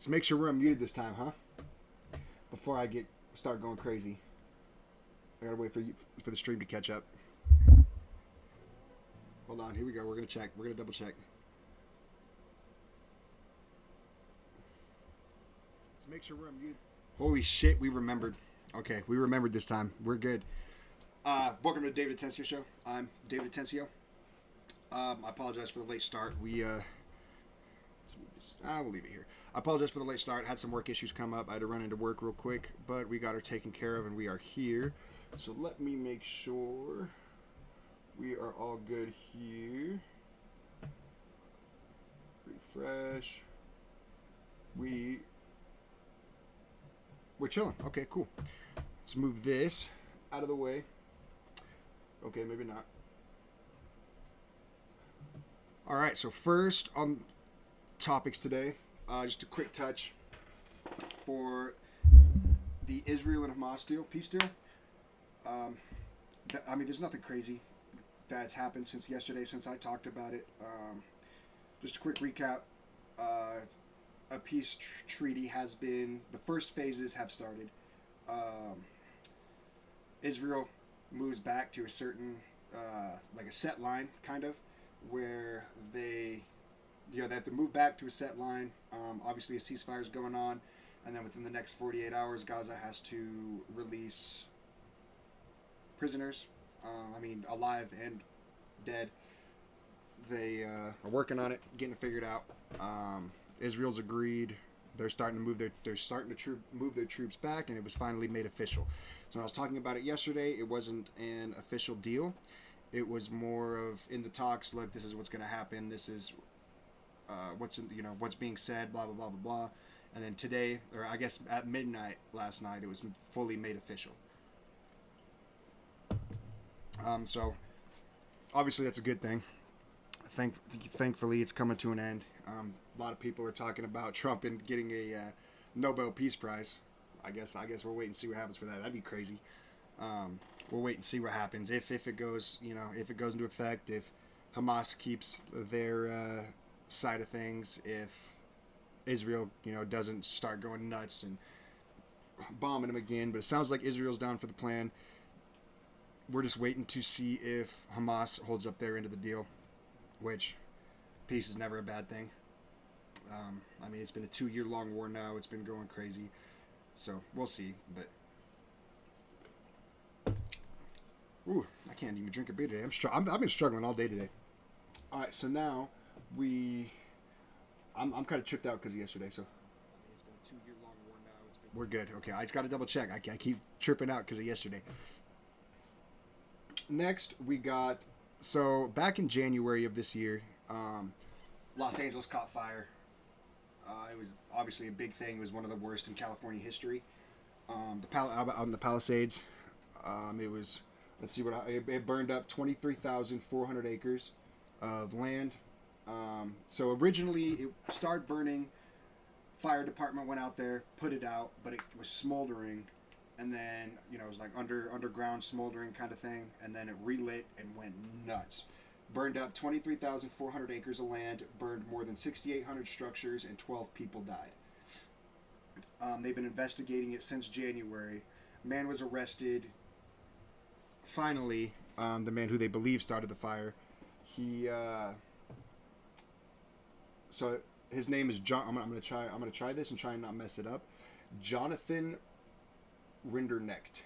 Let's make sure we're unmuted this time, huh? Before I start going crazy. I gotta wait for the stream to catch up. Hold on, here we go. We're gonna check. We're gonna double check. Let's make sure we're unmuted. Holy shit, we remembered. Okay, we remembered this time. We're good. Welcome to the David Atencio Show. I'm David Atencio. I apologize for the late start. We'll leave it here. I apologize for the late start. Had some work issues come up. I had to run into work real quick, but we got her taken care of and we are here. So let me make sure we are all good here. Refresh. We're chilling. Okay, cool. Let's move this out of the way. Okay, maybe not. All right, so first on topics today, just a quick touch for the Israel and Hamas deal, peace deal. There's nothing crazy that's happened since yesterday, since I talked about it. Just a quick recap. A peace treaty has been, the first phases have started. Israel moves back to a certain, like a set line, kind of, where they have to move back to a set line. Obviously, a ceasefire is going on, and then within the next 48 hours, Gaza has to release prisoners, alive and dead. They are working on it, getting it figured out. Israel's agreed. They're starting to move their troops back, and it was finally made official. So when I was talking about it yesterday, it wasn't an official deal. It was more of in the talks. Look, this is what's going to happen. This is what's being said. Blah blah blah blah blah. And then today, or I guess at midnight last night, it was fully made official. So obviously that's a good thing. Thankfully, it's coming to an end. A lot of people are talking about Trump and getting a Nobel Peace Prize. I guess we'll wait and see what happens for that. That'd be crazy. We'll wait and see what happens if it goes into effect. If Hamas keeps their side of things. If Israel doesn't start going nuts and bombing them again. But it sounds like Israel's down for the plan. We're just waiting to see if Hamas holds up their end of the deal, which peace is never a bad thing. It's been a 2-year-long war now. It's been going crazy. So we'll see. But I can't even drink a beer today. I've been struggling all day today. All right, so now I'm kind of tripped out because of yesterday. So it's been a 2-year-long war now. We're good. Okay, I just got to double check. I keep tripping out because of yesterday. Next, we got, so back in January of this year, Los Angeles caught fire. It was obviously a big thing. It was one of the worst in California history. On the Palisades, it was, it burned up 23,400 acres of land. So originally it started burning. Fire department went out there, put it out, but it was smoldering. And then, it was like underground smoldering kind of thing. And then it relit and went nuts. Burned up 23,400 acres of land, burned more than 6,800 structures, and 12 people died. They've been investigating it since January. Man was arrested. Finally, the man who they believe started the fire, so his name is John. I'm gonna try this and try and not mess it up. Jonathan Rinderknecht.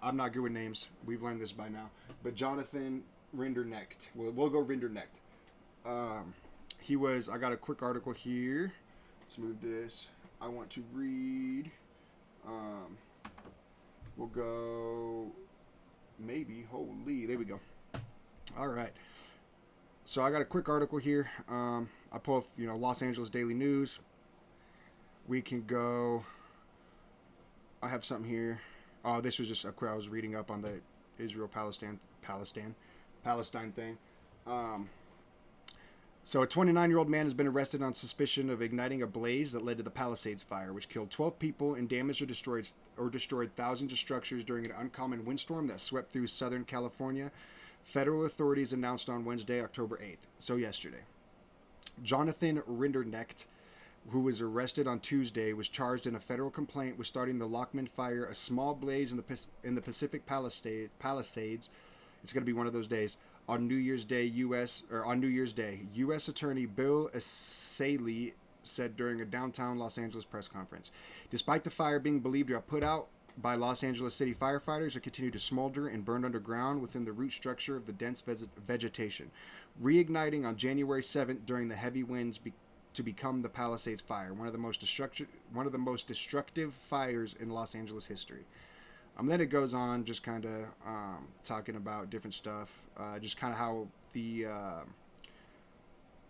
I'm not good with names. We've learned this by now. But Jonathan Rinderknecht. We'll go Rinderknecht. I got a quick article here. Let's move this. I want to read. We'll go. Maybe. Holy. There we go. All right. So I got a quick article here. I pull up, Los Angeles Daily News. We can go. I have something here. Oh, this was just a quote I was reading up on the Israel-Palestine thing. So a 29-year-old man has been arrested on suspicion of igniting a blaze that led to the Palisades fire, which killed 12 people and damaged or destroyed thousands of structures during an uncommon windstorm that swept through Southern California. Federal authorities announced on Wednesday, October 8th, so yesterday. Jonathan Rinderknecht, who was arrested on Tuesday, was charged in a federal complaint with starting the Lockman fire, a small blaze in the Pacific Palisades. It's going to be one of those days. On New Year's Day, U.S. Attorney Bill Asaley said during a downtown Los Angeles press conference. Despite the fire being believed to have put out by Los Angeles City firefighters, it continued to smolder and burned underground within the root structure of the dense vegetation, reigniting on January 7th during the heavy winds to become the Palisades fire, one of the most destructive fires in Los Angeles history. Then it goes on, just kind of talking about different stuff, just kind of how the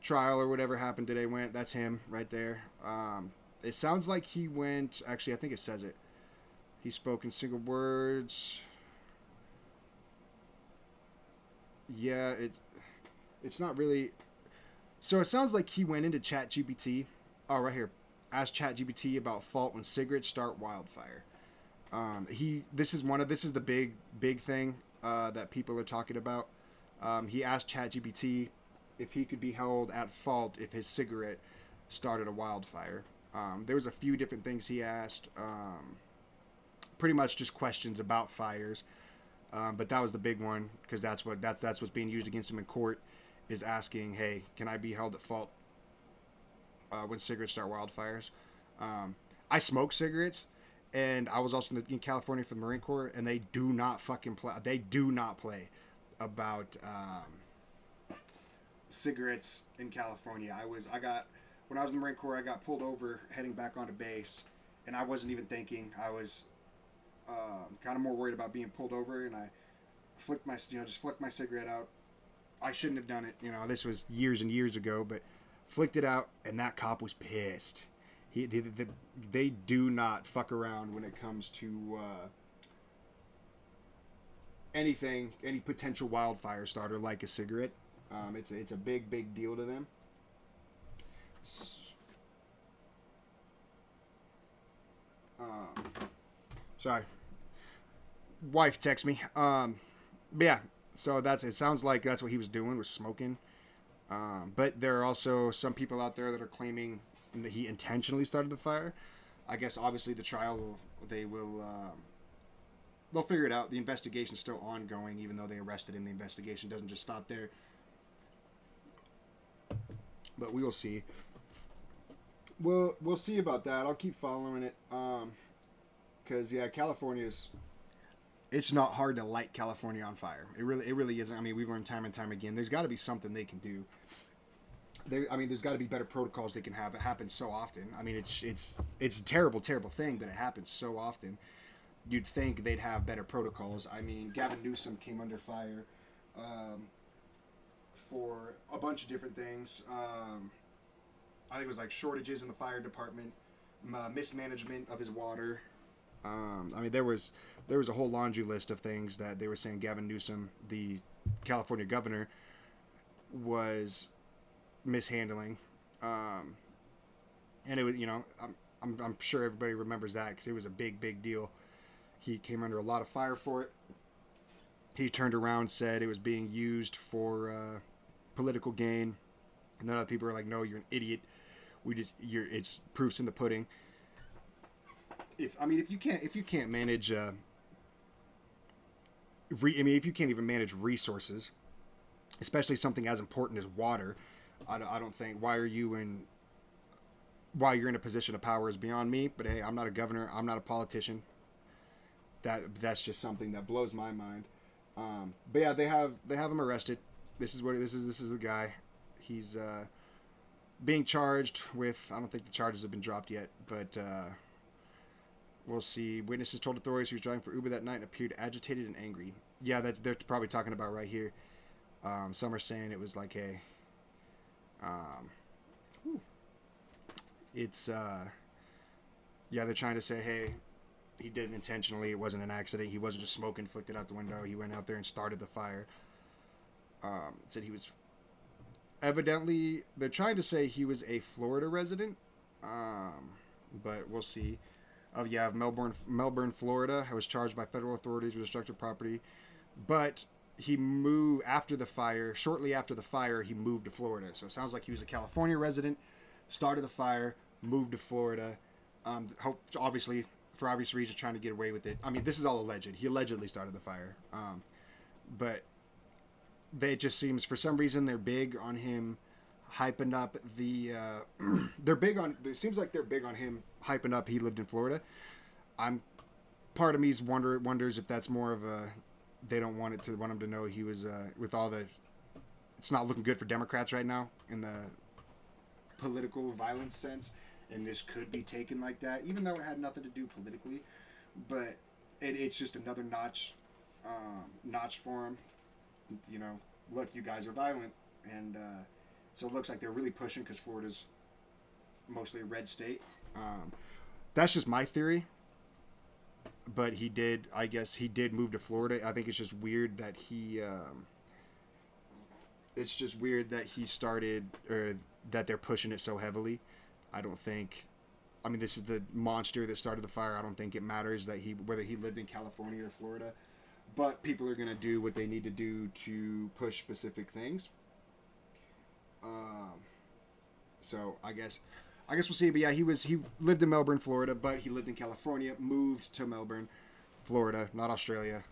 trial or whatever happened today went. That's him right there. It sounds like he went. Actually, I think it says it. He spoke in single words. Yeah, it's not really. So it sounds like he went into ChatGPT. Oh, right here. Asked ChatGPT about fault when cigarettes start wildfire. This is the big thing that people are talking about. He asked ChatGPT if he could be held at fault if his cigarette started a wildfire. There was a few different things he asked. Pretty much just questions about fires. But that was the big one, because that's what's being used against him in court, is asking, hey, can I be held at fault when cigarettes start wildfires? I smoke cigarettes, and I was also in California for the Marine Corps, and they do not fucking play. They do not play about cigarettes in California. When I was in the Marine Corps, I got pulled over heading back onto base, and I wasn't even thinking. I was kind of more worried about being pulled over, and I flicked my cigarette out. I shouldn't have done it. This was years and years ago, but flicked it out, and that cop was pissed. They do not fuck around when it comes to anything, any potential wildfire starter like a cigarette. It's a big deal to them. Sorry, wife texts me. But yeah, so it sounds like that's what he was doing, was smoking. But there are also some people out there that are claiming that he intentionally started the fire. I guess obviously the trial they'll figure it out. The investigation's still ongoing, even though they arrested him. The investigation doesn't just stop there. But we will see. We'll see about that. I'll keep following it. Because California's. It's not hard to light California on fire. It really isn't. I mean, we've learned time and time again. There's got to be something they can do. There's got to be better protocols they can have. It happens so often. I mean, it's a terrible thing, but it happens so often. You'd think they'd have better protocols. I mean, Gavin Newsom came under fire for a bunch of different things. I think it was like shortages in the fire department, mismanagement of his water. I mean, there was a whole laundry list of things that they were saying Gavin Newsom, the California governor, was mishandling. And it was, I'm sure everybody remembers that, because it was a big deal. He came under a lot of fire for it. He turned around, said it was being used for political gain, and then other people are like, "No, you're an idiot. It's proofs in the pudding." If you can't manage, if you can't even manage resources, especially something as important as water, I don't think why you're in a position of power is beyond me. But hey, I'm not a governor. I'm not a politician. That's just something that blows my mind. But yeah, they have him arrested. This is the guy. He's being charged with. I don't think the charges have been dropped yet, but we'll see. Witnesses told authorities he was driving for Uber that night and appeared agitated and angry. Yeah, they're probably talking about right here. Some are saying it was like a. It's they're trying to say, hey, he did it intentionally. It wasn't an accident. He wasn't just smoking, flicked it out the window. He went out there and started the fire. Said he was evidently. They're trying to say he was a Florida resident, but we'll see. Melbourne, Florida. I was charged by federal authorities with destructive property, but he moved after the fire. Shortly after the fire, he moved to Florida. So it sounds like he was a California resident, started the fire, moved to Florida. Obviously, for obvious reasons, trying to get away with it. I mean, this is all alleged. He allegedly started the fire. But they just seems, for some reason, they're big on him hyping up the... they're big on... It seems like they're big on him hyping up he lived in Florida. Part of me wonders if that's more of a... They don't want him to know he was with all the. It's not looking good for Democrats right now in the political violence sense, and this could be taken like that, even though it had nothing to do politically. But it's just another notch for him. You know, look, you guys are violent, and so it looks like they're really pushing because Florida's mostly a red state. That's just my theory. But I guess he did move to Florida. I think it's just weird that started, or that they're pushing it so heavily. I mean, this is the monster that started the fire. I don't think it matters that whether he lived in California or Florida, but people are going to do what they need to do to push specific things. So I guess we'll see. But yeah, he lived in Melbourne, Florida, but he lived in California, moved to Melbourne, Florida, not Australia.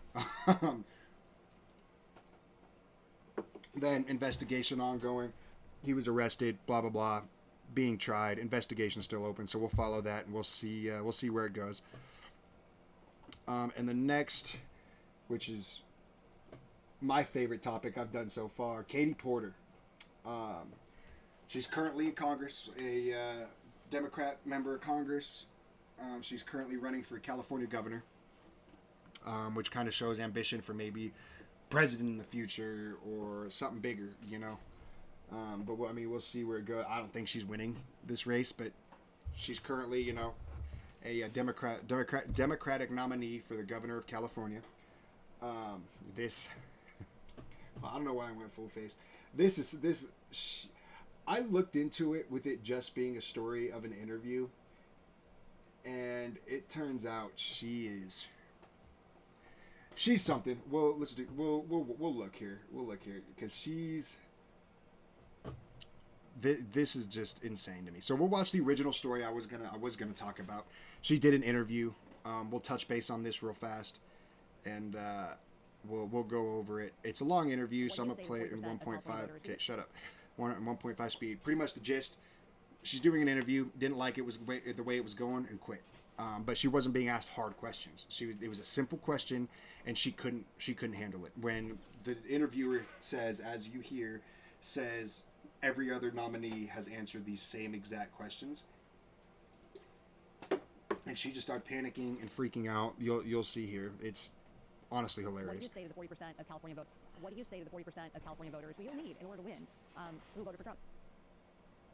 Then investigation ongoing. He was arrested, blah, blah, blah, being tried. Investigation still open, so we'll follow that and we'll see where it goes. And the next, which is my favorite topic I've done so far, Katie Porter. She's currently in Congress, a Democrat member of Congress. She's currently running for California governor, which kind of shows ambition for maybe president in the future or something bigger, you know. But we'll see where it goes. I don't think she's winning this race, but she's currently, you know, a Democratic nominee for the governor of California. I don't know why I went full face. I looked into it with it just being a story of an interview, and it turns out she's something. Well, we'll look here. Because this is just insane to me. So we'll watch the original story I was gonna talk about. She did an interview. We'll touch base on this real fast, and we'll go over it. It's a long interview, so I'm gonna play it in 1.5. Okay, shut up. 1.5 speed. Pretty much the gist. She's doing an interview, didn't like it was the way it was going, and quit. But she wasn't being asked hard questions. It was a simple question, and she couldn't handle it. When the interviewer says, as you hear, says every other nominee has answered these same exact questions, and she just started panicking and freaking out. You'll see here. It's honestly hilarious. What do you say to the 40% of California voters? What do you say to the 40% of California voters who you need in order to win, who voted for Trump?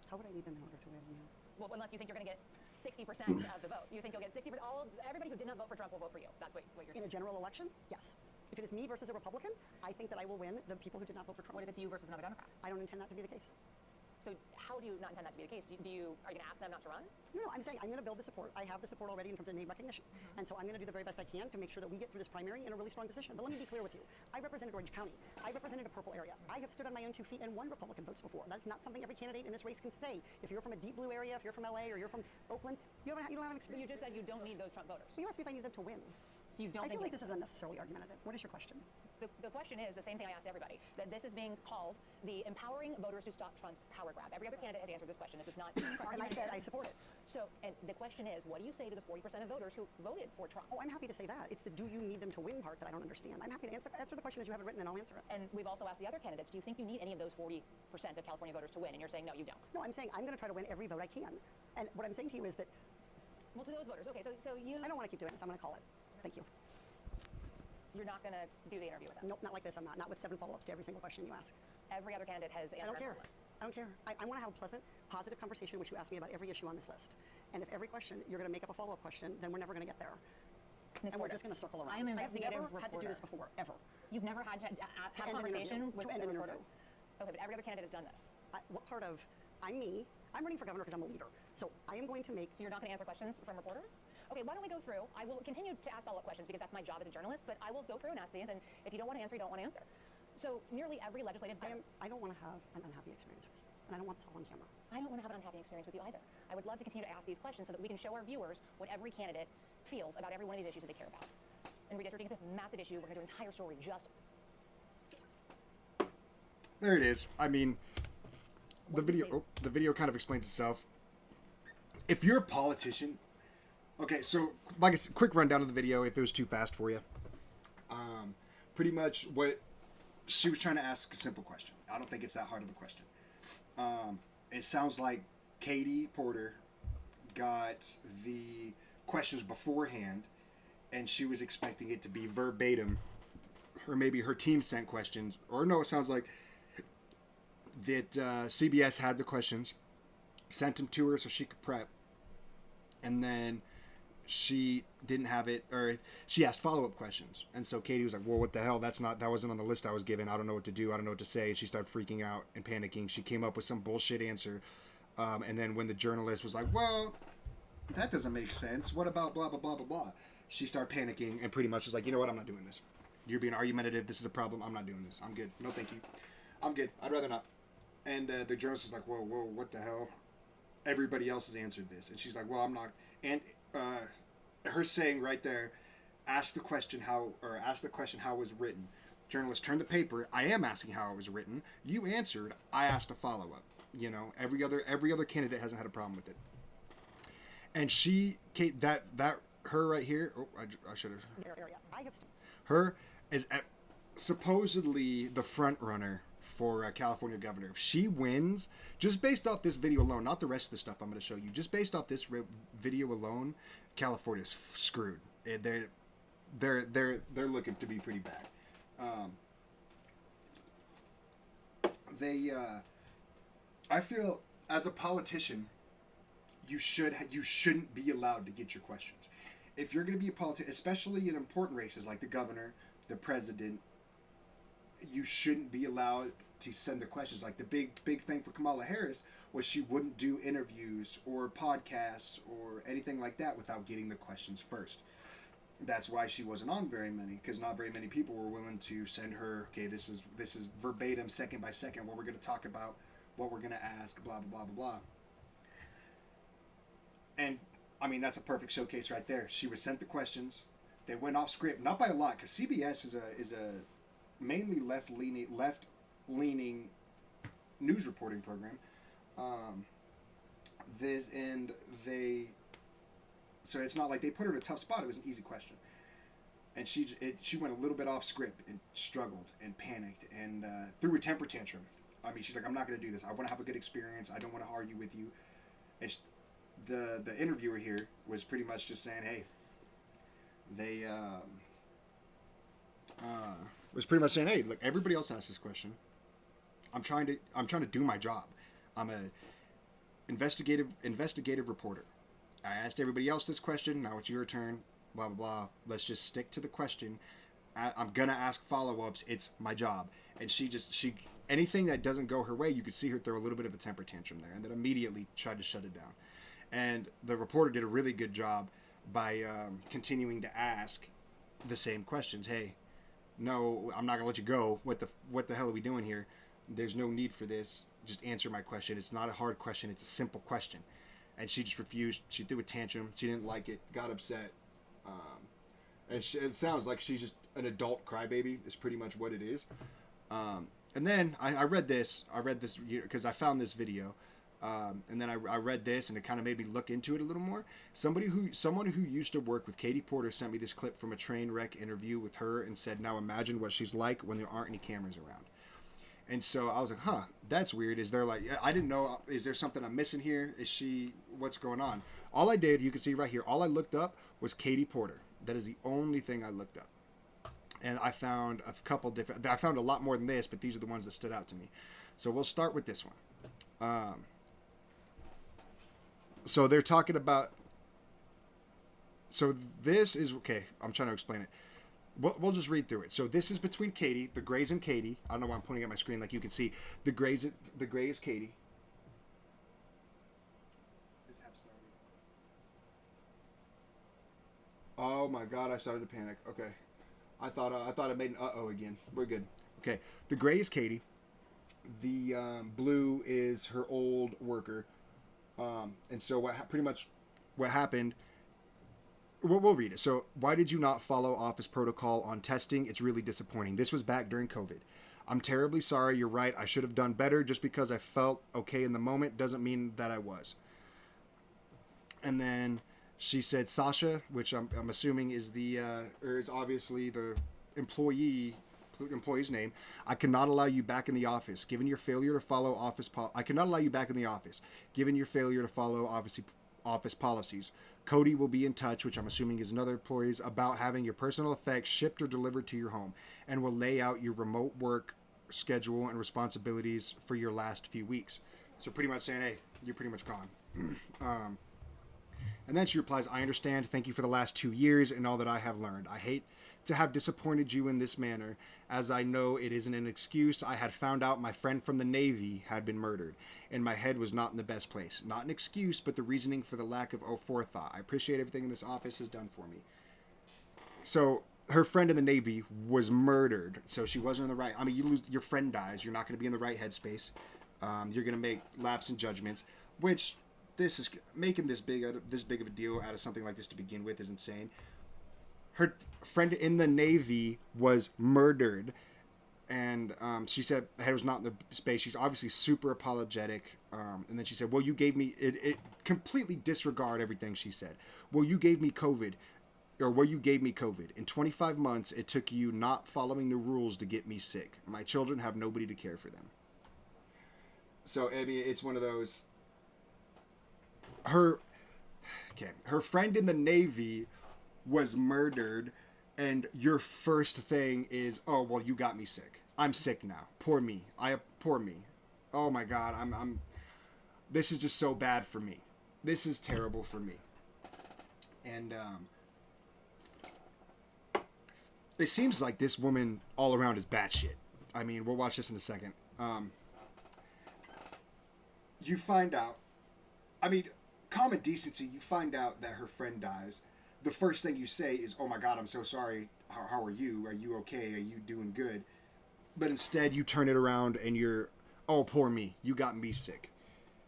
How would I need them in order to win? Yeah. Well, unless you think you're going to get 60% of the vote. You think you'll get 60%. Everybody who did not vote for Trump will vote for you. That's what you're saying. In a general election, yes. If it is me versus a Republican, I think that I will win the people who did not vote for Trump. What if it's you versus another Democrat? I don't intend that to be the case. So how do you not intend that to be the case? Are you going to ask them not to run? No, I'm saying I'm going to build the support. I have the support already in terms of name recognition. Mm-hmm. And so I'm going to do the very best I can to make sure that we get through this primary in a really strong position. But let me be clear with you. I represented Orange County. I represented a purple area. I have stood on my own 2 feet and won Republican votes before. That's not something every candidate in this race can say. If you're from a deep blue area, if you're from LA or you're from Oakland, you don't have an experience. But you just said you don't need those Trump voters. You asked me if I need them to win. So you don't I feel like this is unnecessarily argumentative. What is your question? The question is the same thing I asked everybody, that this is being called the empowering voters to stop Trump's power grab. Every other candidate has answered this question. This is not... And I said I support it. So, and the question is, what do you say to the 40% of voters who voted for Trump? Oh, I'm happy to say that. It's the do you need them to win part that I don't understand. I'm happy to answer the question as you have it written, and I'll answer it. And we've also asked the other candidates, do you think you need any of those 40% of California voters to win? And you're saying, no, you don't. No, I'm saying I'm going to try to win every vote I can. And what I'm saying to you is that... Well, to those voters, okay, so you... I don't want to keep doing this. I'm going to call it. Thank you. You're not going to do the interview with us? Nope, not like this. I'm not. Not with 7 follow-ups to every single question you ask. Every other candidate has answered. I don't care. I don't care. I want to have a pleasant, positive conversation in which you ask me about every issue on this list. And if every question you're going to make up a follow-up question, then we're never going to get there. Ms. And we're just going to circle around. I am an investigative reporter. I've never had to do this before, ever. You've never had to have a conversation with a reporter? Okay, but every other candidate has done this. What part of... I'm me. I'm running for governor because I'm a leader. So I am going to make... So you're not going to answer questions from reporters? Okay, why don't we go through? I will continue to ask follow-up questions because that's my job as a journalist, but I will go through and ask these, and if you don't want to answer, you don't want to answer. So nearly every legislative... I don't want to have an unhappy experience with you, and I don't want this all on camera. I don't want to have an unhappy experience with you either. I would love to continue to ask these questions so that we can show our viewers what every candidate feels about every one of these issues that they care about. And redistricting is a massive issue. We're going to do an entire story just... There it is. I mean, the video kind of explains itself. If you're a politician, okay, so like I said, quick rundown of the video if it was too fast for you. Pretty much what she was trying to ask a simple question. I don't think it's that hard of a question. It sounds like Katie Porter got the questions beforehand, and she was expecting it to be verbatim, or maybe her team sent questions, or no, it sounds like that CBS had the questions, sent them to her so she could prep, and then she didn't have it, or she asked follow-up questions, and so Katie was like, well, what the hell, that wasn't on the list I was given, I don't know what to do, I don't know what to say, and she started freaking out and panicking. She came up with some bullshit answer, and then when the journalist was like, well, that doesn't make sense, what about blah blah blah blah blah, she started panicking and pretty much was like, you know what, I'm not doing this, you're being argumentative, this is a problem, I'm not doing this, I'm good, no thank you, I'm good, I'd rather not. And the journalist is like, whoa, what the hell? Everybody else has answered this. And she's like, well, I'm not. And her saying right there, ask the question how it was written. Journalist turned the paper. I am asking how it was written. You answered. I asked a follow-up. You know, every other candidate hasn't had a problem with it. And her right here. Oh, I should have. Her is supposedly the front runner for California governor. If she wins, just based off this video alone, not the rest of the stuff I'm going to show you, just based off this video alone, California's screwed. They're looking to be pretty bad. I feel as a politician, you shouldn't be allowed to get your questions. If you're going to be a politician, especially in important races like the governor, the president, you shouldn't be allowed to send the questions. Like the big thing for Kamala Harris was she wouldn't do interviews or podcasts or anything like that without getting the questions first. That's why she wasn't on very many, because not very many people were willing to send her, okay, this is verbatim, second by second, what we're going to talk about, what we're going to ask, blah blah blah blah blah. And I mean, that's a perfect showcase right there. She was sent the questions. They went off script, not by a lot, because CBS is a mainly left-leaning news reporting program. So it's not like they put her in a tough spot. It was an easy question, and she went a little bit off script and struggled and panicked and threw a temper tantrum. I mean, she's like, I'm not going to do this. I want to have a good experience. I don't want to argue with you. And the interviewer here was pretty much just saying, hey, they was pretty much saying, hey, look, everybody else asked this question. I'm trying to do my job. I'm a investigative reporter. I asked everybody else this question. Now it's your turn. Blah blah blah. Let's just stick to the question. I'm gonna ask follow-ups. It's my job. And she anything that doesn't go her way, you could see her throw a little bit of a temper tantrum there, and then immediately tried to shut it down. And the reporter did a really good job by continuing to ask the same questions. Hey, no, I'm not gonna let you go. What the hell are we doing here? There's no need for this. Just answer my question. It's not a hard question. It's a simple question. And she just refused. She threw a tantrum. She didn't like it. Got upset. And it sounds like she's just an adult crybaby. Is pretty much what it is. And then I read this. Because I found this video. And then I read this, and it kind of made me look into it a little more. Someone who used to work with Katie Porter sent me this clip from a train wreck interview with her and said, now imagine what she's like when there aren't any cameras around. And so I was like, huh, that's weird. Is there I didn't know, is there something I'm missing here? What's going on? All I did, you can see right here, all I looked up was Katie Porter. That is the only thing I looked up. And I found I found a lot more than this, but these are the ones that stood out to me. So we'll start with this one. So they're talking about, so this is, okay, I'm trying to explain it. We'll just read through it. So this is between Katie, the Grays and Katie. I don't know why I'm pointing at my screen like you can see. The Gray is Katie. Oh my god, I started to panic. Okay. I thought I made an uh-oh again. We're good. Okay. The gray is Katie. The blue is her old worker. And so pretty much what happened, we'll read it. So, why did you not follow office protocol on testing? It's really disappointing. This was back during COVID. I'm terribly sorry. You're right. I should have done better. Just because I felt okay in the moment doesn't mean that I was. And then she said Sasha, which I'm assuming is is obviously the employee's name. I cannot allow you back in the office given your failure to follow I cannot allow you back in the office given your failure to follow office policies. Cody will be in touch, which I'm assuming is another employee's, about having your personal effects shipped or delivered to your home, and will lay out your remote work schedule and responsibilities for your last few weeks. So pretty much saying, hey, you're pretty much gone. And then she replies, I understand. Thank you for the last 2 years and all that I have learned. I hate to have disappointed you in this manner, as I know it isn't an excuse. I had found out my friend from the Navy had been murdered, and my head was not in the best place. Not an excuse, but the reasoning for the lack of forethought. I appreciate everything this office has done for me. So her friend in the Navy was murdered, so she wasn't in the right. I mean, you lose your friend dies. You're not going to be in the right headspace. You're going to make lapse in judgments, which this is making this big of a deal out of something like this to begin with is insane. Her friend in the Navy was murdered, and she said her head was not in the space. She's obviously super apologetic, and then she said, well, you gave me it completely disregard everything she said. Well, you gave me COVID. In 25 months, it took you not following the rules to get me sick. My children have nobody to care for them. So, I mean, it's one of those. Her friend in the Navy was murdered, and your first thing is, oh, well, you got me sick. I'm sick now. Poor me. Poor me. Oh my God. This is just so bad for me. This is terrible for me. And, it seems like this woman all around is batshit. I mean, we'll watch this in a second. You find out, I mean, common decency, you find out that her friend dies. The first thing you say is, oh my God, I'm so sorry. How are you? Are you okay? Are you doing good? But instead you turn it around and you're, oh, poor me. You got me sick.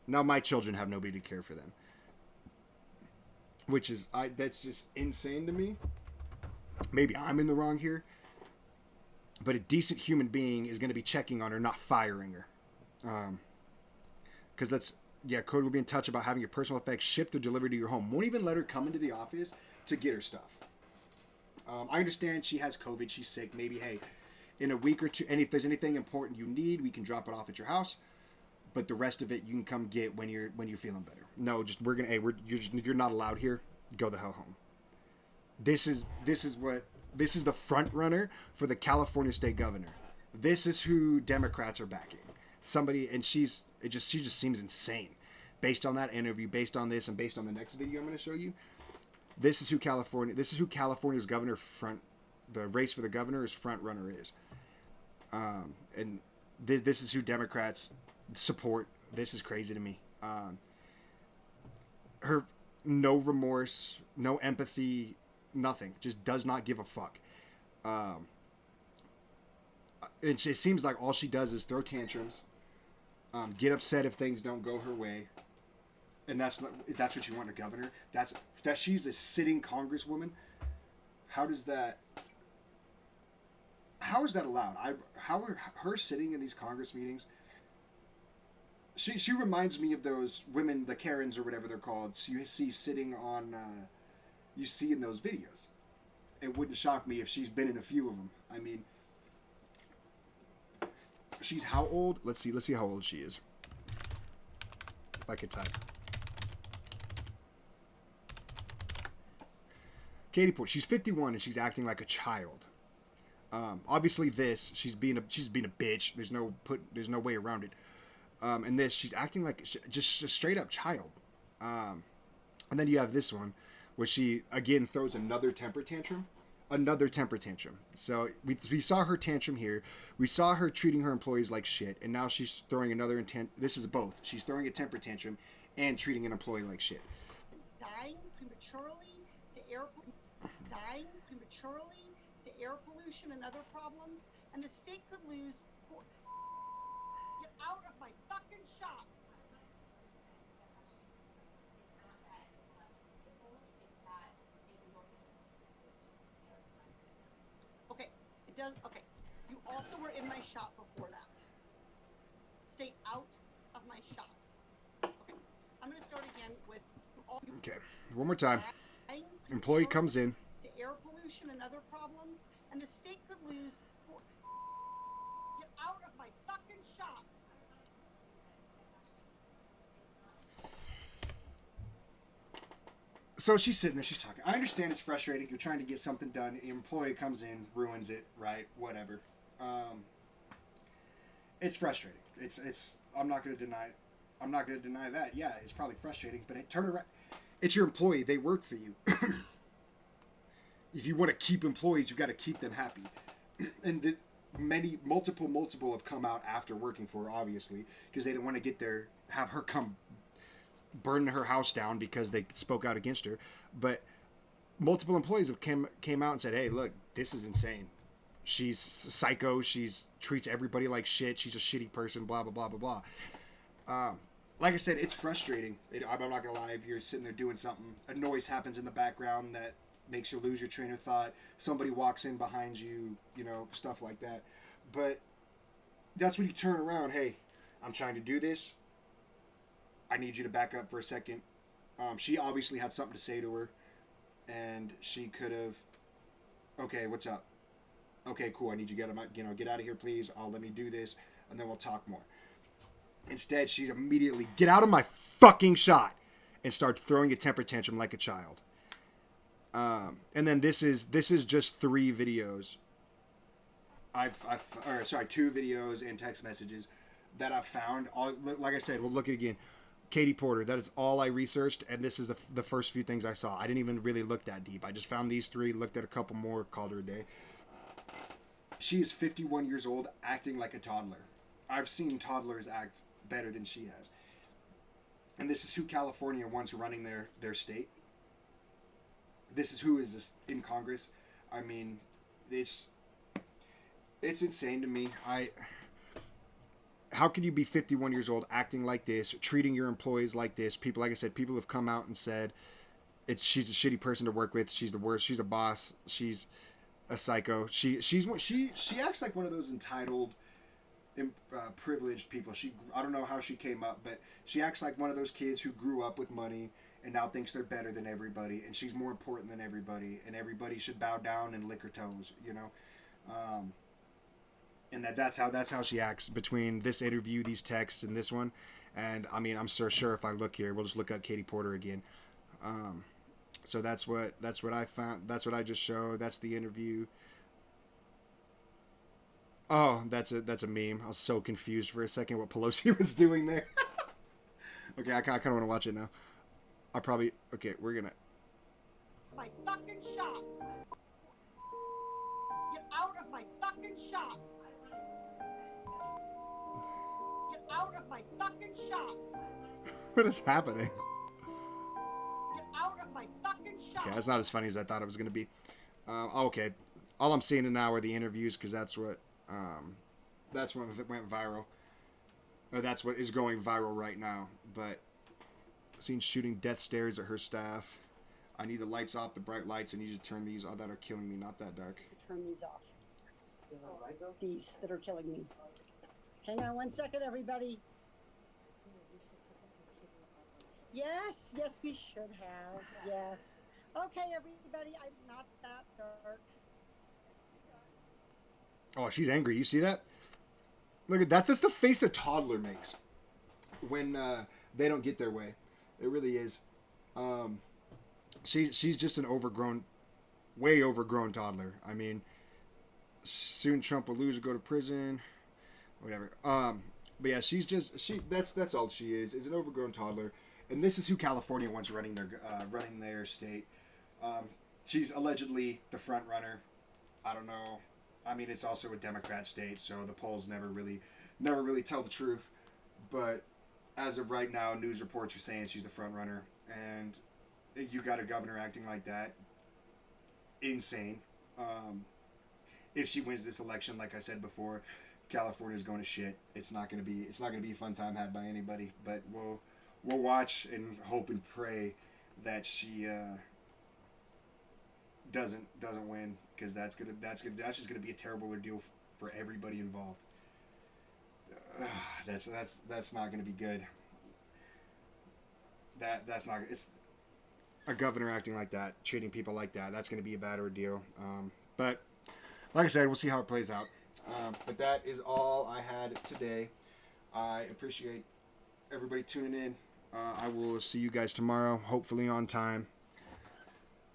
Now my children have nobody to care for them. Which is, that's just insane to me. Maybe I'm in the wrong here, but a decent human being is going to be checking on her, not firing her. Because Cody will be in touch about having your personal effects shipped or delivered to your home. Won't even let her come into the office to get her stuff. I understand she has COVID, she's sick. Maybe, hey, in a week or two, and if there's anything important you need, we can drop it off at your house. But the rest of it you can come get when you're feeling better. No, you're not allowed here. Go the hell home. This is the front runner for the California state governor. This is who Democrats are backing. Somebody, and she just seems insane. Based on that interview, based on this, and based on the next video I'm going to show you, this is who California's governor the race for the governor's front runner is. And this is who Democrats support. This is crazy to me. Her no remorse, no empathy, nothing. Just does not give a fuck. It seems like all she does is throw tantrums, get upset if things don't go her way, and that's what you want in a governor. That she's a sitting congresswoman. How is that allowed? How are her sitting in these Congress meetings? She reminds me of those women, the Karens or whatever they're called. So you see sitting on, you see in those videos. It wouldn't shock me if she's been in a few of them. I mean, she's how old? Let's see how old she is. If I could type. Katie Porter, she's 51 and she's acting like a child. Obviously, she's being a bitch. There's no way around it. And this, she's acting like just a straight up child. And then you have this one, where she again throws another temper tantrum. So we saw her tantrum here. We saw her treating her employees like shit, and now she's throwing another This is both. She's throwing a temper tantrum and treating an employee like shit. Dying prematurely to airport. dying prematurely to air pollution and other problems, and the state could lose. Get out of my fucking shot. Okay, it does. Okay, you also were in my shot before that. Stay out of my shot. Okay, I'm gonna start again with all. Okay, one more time. Employee comes in. To air pollution and other problems, and the state could lose. Get out of my fucking shot. So she's sitting there, she's talking. I understand it's frustrating. You're trying to get something done. The employee comes in, ruins it, right? Whatever. It's frustrating. It's. I'm not going to deny it. I'm not going to deny that. Yeah, it's probably frustrating, but turn around. It's your employee. They work for you. If you want to keep employees, you've got to keep them happy. And multiple have come out after working for her, obviously, because they didn't want to have her come burn her house down because they spoke out against her. But multiple employees have came out and said, hey, look, this is insane. She's psycho. She's treats everybody like shit. She's a shitty person, blah, blah, blah, blah, blah. Like I said, it's frustrating. I'm not going to lie. If you're sitting there doing something, a noise happens in the background that makes you lose your train of thought. Somebody walks in behind you, stuff like that. But that's when you turn around. Hey, I'm trying to do this. I need you to back up for a second. She obviously had something to say to her, and she could have. Okay, what's up? Okay, cool. I need you to get out of here, please. Let me do this, and then we'll talk more. Instead, she immediately get out of my fucking shot and start throwing a temper tantrum like a child. And then this is just 3 videos. Two videos and text messages that I've found. Like I said, we'll look at it again. Katie Porter, that is all I researched, and this is the first few things I saw. I didn't even really look that deep. I just found these 3, looked at a couple more, called her a day. She is 51 years old, acting like a toddler. I've seen toddlers act better than she has. And this is who California wants running their state. This is who is in Congress. I mean, it's insane to me. How can you be 51 years old acting like this, treating your employees like this? People, like I said, people have come out and said she's a shitty person to work with. She's the worst. She's a boss. She's a psycho. She acts like one of those entitled, privileged people. I don't know how she came up, but she acts like one of those kids who grew up with money and now thinks they're better than everybody, and she's more important than everybody, and everybody should bow down and lick her toes, and that's how she acts between this interview, these texts, and this one. And I mean, I'm sure if I look here, we'll just look up Katie Porter again. So that's what I found. That's what I just showed. That's the interview. Oh, that's a meme. I was so confused for a second what Pelosi was doing there. Okay, I kind of want to watch it now. We're gonna. My fucking shot. Get out of my fucking shot. Get out of my fucking shot. What is happening? Get out of my fucking shot. Okay, that's not as funny as I thought it was gonna be. Okay, all I'm seeing now are the interviews because that's what went viral. Or that's what is going viral right now. But seen shooting death stares at her staff. I need the lights off, the bright lights. I need you to turn these on that are killing me, not that dark. To turn these off. These that are killing me. Hang on one second, everybody. Yes, we should have. Yes. Okay, everybody, I'm not that dark. Oh, she's angry. You see that? Look at that. That's the face a toddler makes when they don't get their way. It really is. She's just an way overgrown toddler. I mean, soon Trump will lose or go to prison, whatever. But yeah, that's all she is an overgrown toddler. And this is who California wants running their state. She's allegedly the front runner. I don't know. I mean, it's also a Democrat state, so the polls never really tell the truth. But as of right now, news reports are saying she's the front runner, and you got a governor acting like that. insane. If she wins this election, like I said before, California is going to shit. It's not going to be a fun time had by anybody. But we'll watch and hope and pray that she doesn't win, because that's just gonna be a terrible ordeal for everybody involved. That's not gonna be good. That's not. It's a governor acting like that, treating people like that. That's gonna be a bad ordeal. But like I said, we'll see how it plays out. But that is all I had today. I appreciate everybody tuning in. I will see you guys tomorrow, hopefully on time.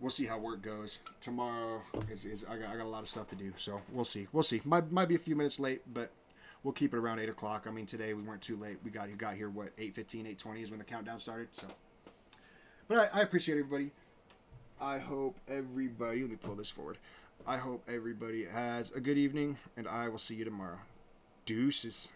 We'll see how work goes. Tomorrow I got a lot of stuff to do, so we'll see. Might be a few minutes late, but we'll keep it around 8 o'clock. I mean, today we weren't too late. We got here, what, 8:15, 8:20 is when the countdown started. So, but I appreciate everybody. I hope everybody, let me pull this forward. I hope everybody has a good evening, and I will see you tomorrow. Deuces.